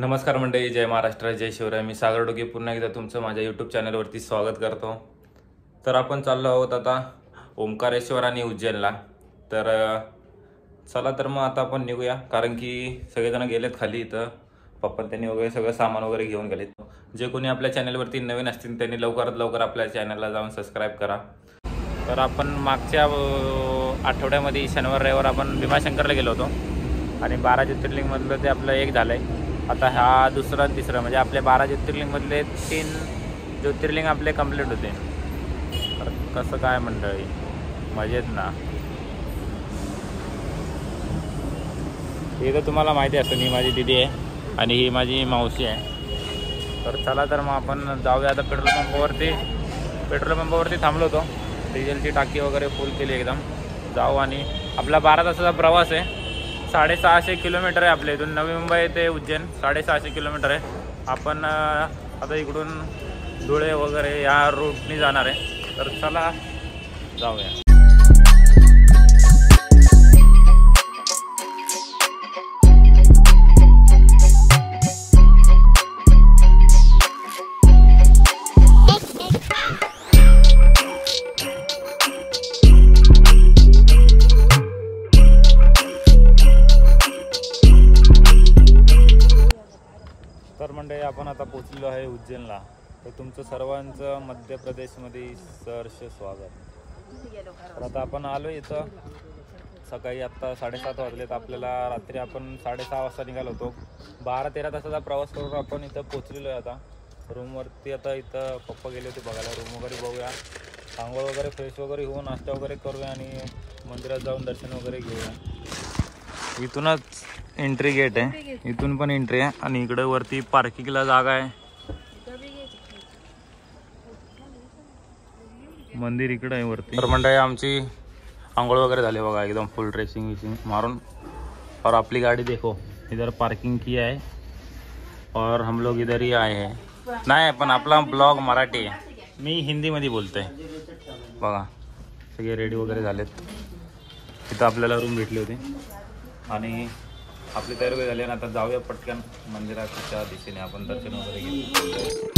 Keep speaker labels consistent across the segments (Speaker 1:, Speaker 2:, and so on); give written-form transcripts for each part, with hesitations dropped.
Speaker 1: नमस्कार मंडळी, जय महाराष्ट्र, जय शिवराय. मी सागर डोके पुन्हा एकदा तुमचं माझ्या यूट्यूब चॅनलवरती स्वागत करतो. तर आपण चाललो आहोत आता ओंकारेश्वर आणि उज्जैनला. तर चला तर मग आता आपण निघूया, कारण की सगळेजण गेलेत खाली. इथं पप्पा त्यांनी वगैरे सगळं सामान वगैरे घेऊन गेलेत. जे कोणी आपल्या चॅनलवरती नवीन असतील त्यांनी लवकरात लवकर आपल्या चॅनलला जाऊन सबस्क्राईब करा. तर आपण मागच्या आठवड्यामध्ये शनिवार रविवार आपण भीमाशंकरला गेलो होतो आणि 12 ज्योतिर्लिंगमधलं ते आपलं एक झालं आहे. आता हा दुसरा तिसरा म्हणजे आपले 12 ज्योतिर्लिंगमधले 3 ज्योतिर्लिंग आपले कंप्लीट होते. तर कसं काय मंडळी, मजेत ना? हे तर तुम्हाला माहिती असतं, ही माझी दिदी आहे आणि ही माझी मावशी आहे. तर चला तर मग आपण जाऊया आता पेट्रोल पंपावरती थांबलो होतो. डिझेलची टाकी वगैरे फुल केली एकदम. जाऊ आणि आपला 12 तासाचा प्रवास आहे. 650 किलोमीटर आहे आपल्या इथून. नवी मुंबई ते उज्जैन 650 किलोमीटर आहे. आपण आता इकडून धुळे वगैरे या रूटनी जाणार आहे. तर चला जाऊया. तर मंडळी, आपण आता पोचलेलो आहे उज्जैनला. तर तुमचं सर्वांचं मध्य प्रदेशमध्ये सहर्ष स्वागत. तर आता आपण आलो इथं सकाळी. आत्ता 7:30 वाजलेत. आपल्याला रात्री आपण 6:30 वाजता निघालो होतो. 12-13 तासाचा प्रवास करून आपण इथं पोचलेलो आहे. आता रूमवरती आता इथं पप्पा गेले होते बघायला. रूम वगैरे बघूया, आंघोळ वगैरे फ्रेश वगैरे होऊन नाश्ता वगैरे करूया आणि मंदिरात जाऊन दर्शन वगैरे घेऊया. इथूनच एंट्री गेट आहे, इथून पण एंट्री आहे आणि इकडे वरती पार्किंगला जागा आहे. मंदिर इकडे आहे वरती. तर मंडळी, आमची आंघोळ वगैरे झाली बघा, एकदम फुल ड्रेसिंग विसिंग मारून. और आपली गाड़ी देखो, इधर पार्किंग की आहे और हम लोग इधर ही आए हैं. नाही, पण आपला ब्लॉग मराठी आहे, मी हिंदीमध्ये बोलतोय बघा. सगळे रेडी वगैरे झालेत. इथं आपल्याला रूम भेटली होती आणि आपली तयारी झाली. आणि आता जाऊया पटकन मंदिराच्या दिशेने. आपण दर्शन वगैरे घेऊ.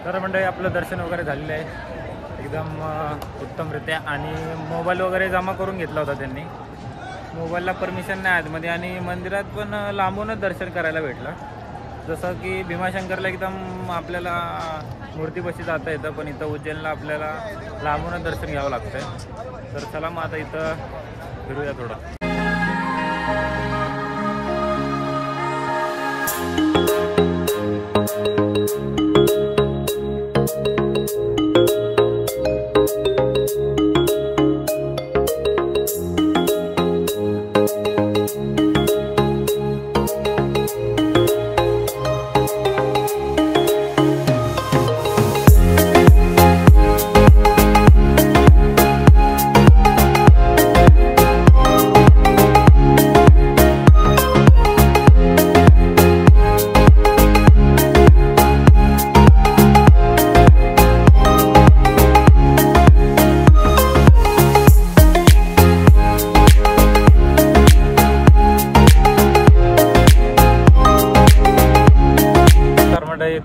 Speaker 1: तर मंडळी, आपलं दर्शन वगैरे झालेलं आहे एकदम उत्तमरित्या. आणि मोबाईल वगैरे जमा करून घेतला होता त्यांनी. मोबाईलला परमिशन नाही आतमध्ये आणि मंदिरात पण लांबूनच दर्शन करायला भेटलं. जसं की भीमाशंकरला एकदम आपल्याला मूर्तीपाशी जाता येतं, पण इथं उज्जैनला आपल्याला लांबूनच दर्शन घ्यावं लागतं. तर चला मग आता इथं फिरूया थोडं.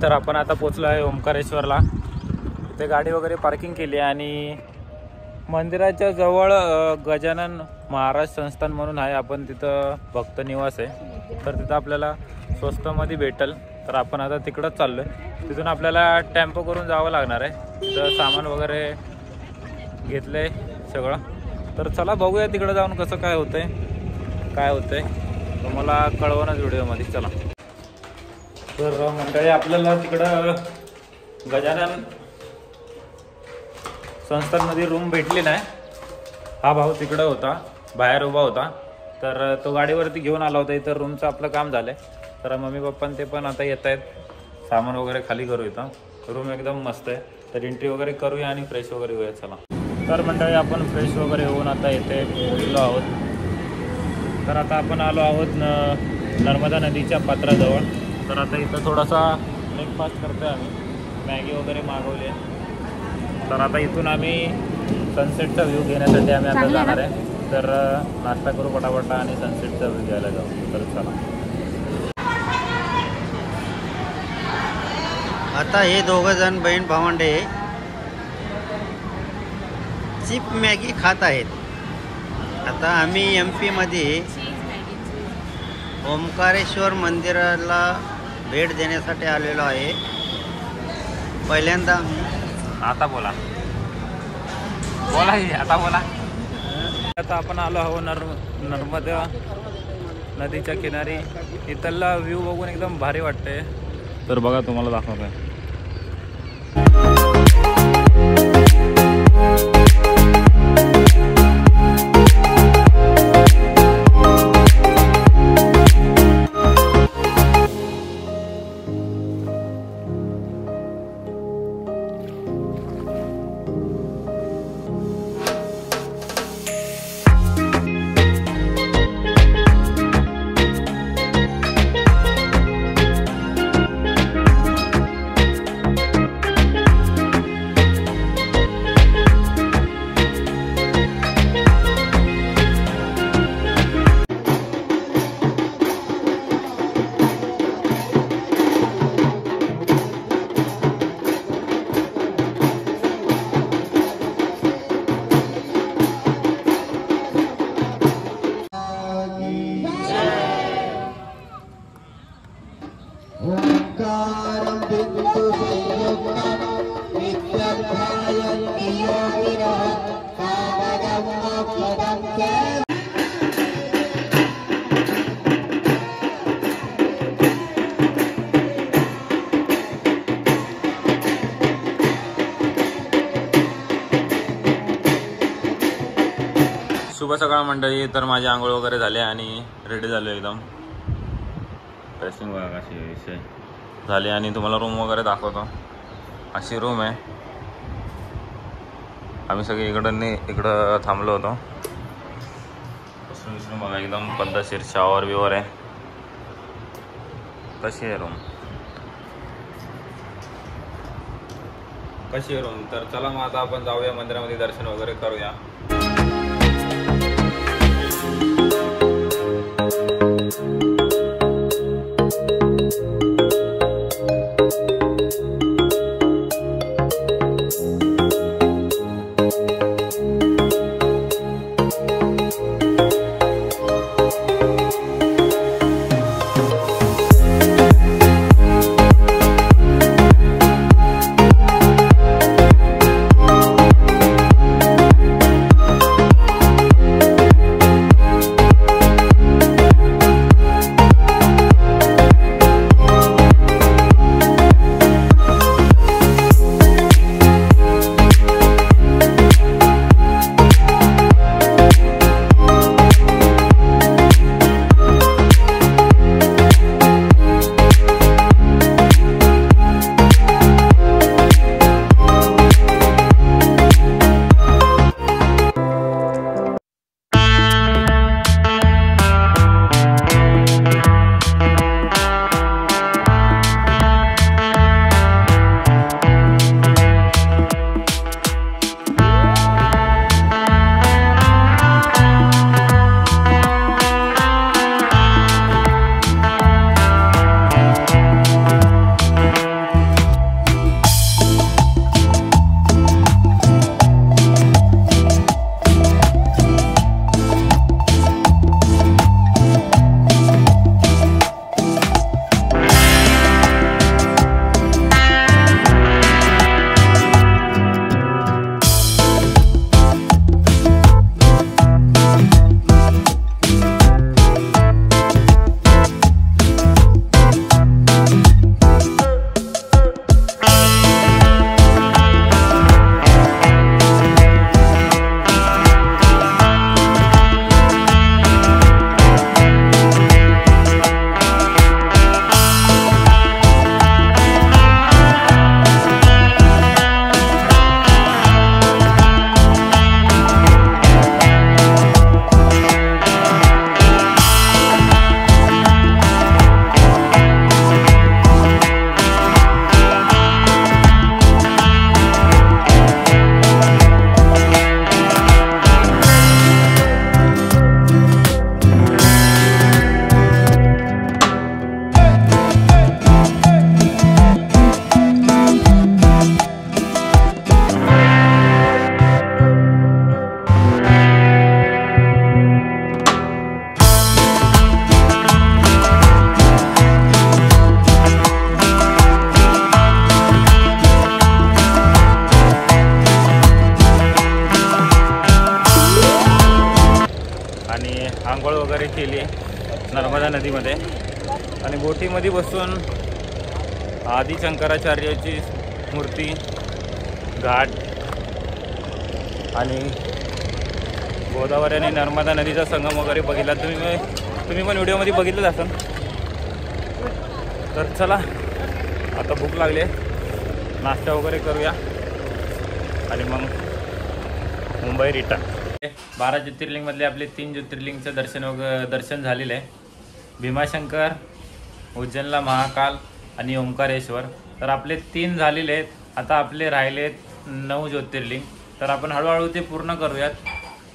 Speaker 1: तर आपण आता पोचलो आहे ओंकारेश्वरला. इथे गाडी वगैरे पार्किंग केली आणि मंदिराच्या जवळ गजानन महाराज संस्थान म्हणून आहे. आपण तिथं भक्त निवास आहे, तर तिथं आपल्याला स्वस्तामध्ये भेटेल. तर आपण आता तिकडंच चाललो आहे. तिथून आपल्याला टेम्पो करून जावं लागणार आहे. तर सामान वगैरे घेतलं आहे सगळं. तर चला बघूया तिकडं जाऊन कसं काय होतंय तुम्हाला कळवणच व्हिडिओमध्ये. चला. तर मंडळी आपल्याला तिकडं गजानन संस्थानमध्ये रूम भेटली नाही. हा भाऊ तिकडं होता, बाहेर उभा होता. तर तो गाडीवरती घेऊन आला होता. इथं रूमचं आपलं काम झालंय. तर मम्मी पप्पा ते पण आता येत आहेत. सामान वगैरे खाली करू. इथं रूम एकदम मस्त आहे. तर एंट्री वगैरे करूया आणि फ्रेश वगैरे होऊया. चला. तर मंडळी आपण फ्रेश वगैरे होऊन आता इथे पोहोचलो आहोत. तर आता आपण आलो आहोत नर्मदा नदीच्या पात्राजवळ. तर आता इथं थोडासा ब्रेकफास्ट करतोय आम्ही. मॅगी वगैरे मागवली आहे. तर आता इथून आम्ही सनसेटचा व्ह्यू घेण्यासाठी आम्ही आता जाणार आहे. तर नाश्ता करू पटापटा आणि सनसेटचा व्ह्यू घ्यायला जाऊ. तर चला.
Speaker 2: आता हे दोघं जण बहीण भावंडे चिप मॅगी खात आहेत. आता आम्ही MP मध्ये ओंकारेश्वर मंदिराला भेट देण्यासाठी आलेलो आहे. पहिल्यांदा
Speaker 1: आता बोला आता आपण आलो आहो नर्मदा नदीच्या किनारी. इथला व्ह्यू बघून एकदम भारी वाटते. तर बघा तुम्हाला दाखवतोय. शुभ सकाळ मंडळी. तर माझी आंघोळ वगैरे झाले आणि रेडी झालो एकदम. ड्रेसिंग वगैरे अशी विषय झाले आणि तुम्हाला रूम वगैरे दाखवतो. अशी रूम आहे. आम्ही सगळे इकडं थांबलो होतो. विसरून बघा एकदम पद्धतशीर शॉवर बिवर आहे. कशी आहे रूम तर चला मग आता आपण जाऊया मंदिरामध्ये दर्शन वगैरे करूया. नर्मदा नदीमध्ये आणि बोटीमध्ये बसून आदि शंकराचार्याची मूर्ती, घाट आणि गोदावरी आणि नर्मदा नदीचा संगम वगैरे बघितला. तुम्ही पण व्हिडिओमध्ये बघितलंच असाल. तर चला आता भूक लागली, नाश्ता वगैरे करूया आणि मग मुंबई रिटर्न. 12 ज्योतिर्लिंगमधले आपले 3 ज्योतिर्लिंगचं दर्शन झालेलं आहे. भीमाशंकर, उज्जैनला महाकाल आणि ओंकारेश्वर. तर आपले 3 झालेले आहेत. आता आपले राहिलेत 9 ज्योतिर्लिंग. तर आपण हळूहळू ते पूर्ण करूयात.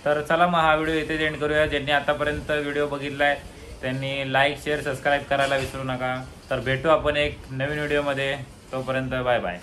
Speaker 1: तर चला मग हा व्हिडिओ इथे एंड करूया. ज्यांनी आतापर्यंत व्हिडिओ बघितला आहे त्यांनी लाईक, शेअर, सबस्क्राईब करायला विसरू नका. तर भेटू आपण एक नवीन व्हिडिओमध्ये. तोपर्यंत बाय बाय.